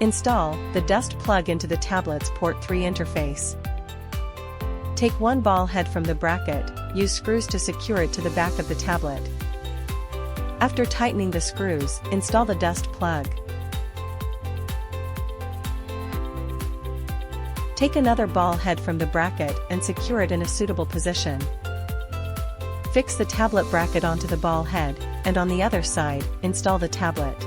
Install the dust plug into the tablet's port 3 interface. Take one ball head from the bracket, use screws to secure it to the back of the tablet. After tightening the screws, install the dust plug. Take another ball head from the bracket and secure it in a suitable position. Fix the tablet bracket onto the ball head, and on the other side, install the tablet.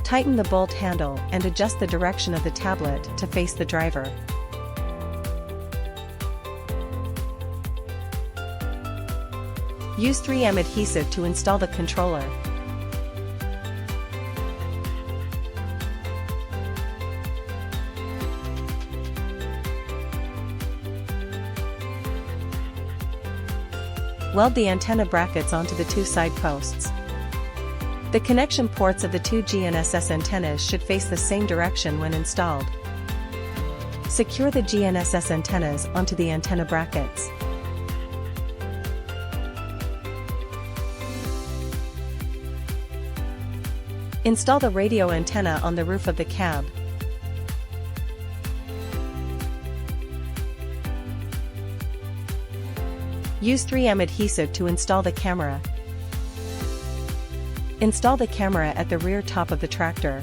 Tighten the bolt handle and adjust the direction of the tablet to face the driver. Use 3M adhesive to install the controller. Weld the antenna brackets onto the 2 side posts. The connection ports of the 2 GNSS antennas should face the same direction when installed. Secure the GNSS antennas onto the antenna brackets. Install the radio antenna on the roof of the cab. Use 3M adhesive to install the camera. Install the camera at the rear top of the tractor.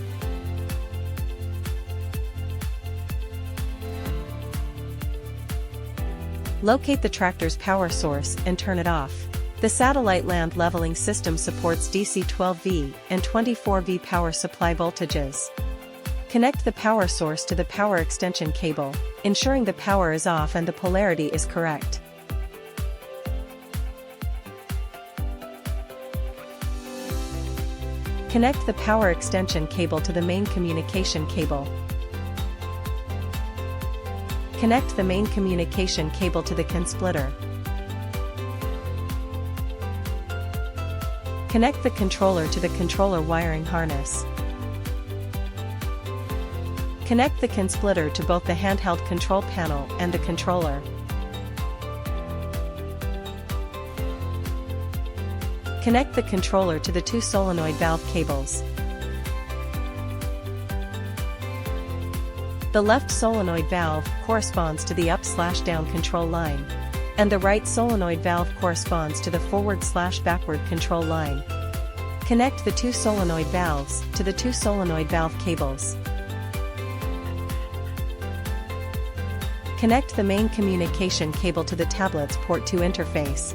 Locate the tractor's power source and turn it off. The Satellite Land Leveling System supports DC 12V and 24V power supply voltages. Connect the power source to the power extension cable, ensuring the power is off and the polarity is correct. Connect the power extension cable to the main communication cable. Connect the main communication cable to the CAN splitter. Connect the controller to the controller wiring harness. Connect the CAN splitter to both the handheld control panel and the controller. Connect the controller to the 2 solenoid valve cables. The left solenoid valve corresponds to the up/down control line, and the right solenoid valve corresponds to the forward/backward control line. Connect the 2 solenoid valves to the 2 solenoid valve cables. Connect the main communication cable to the tablet's port 2 interface.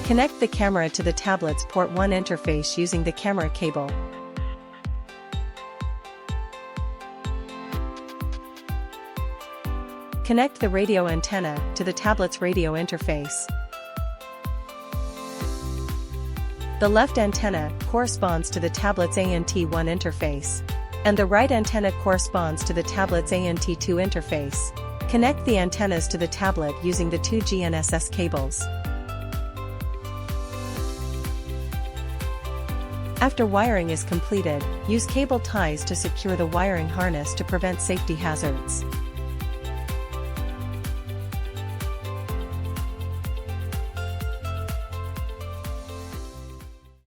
Connect the camera to the tablet's port 1 interface using the camera cable. Connect the radio antenna to the tablet's radio interface. The left antenna corresponds to the tablet's ANT1 interface, and the right antenna corresponds to the tablet's ANT2 interface. Connect the antennas to the tablet using the 2 GNSS cables. After wiring is completed, use cable ties to secure the wiring harness to prevent safety hazards.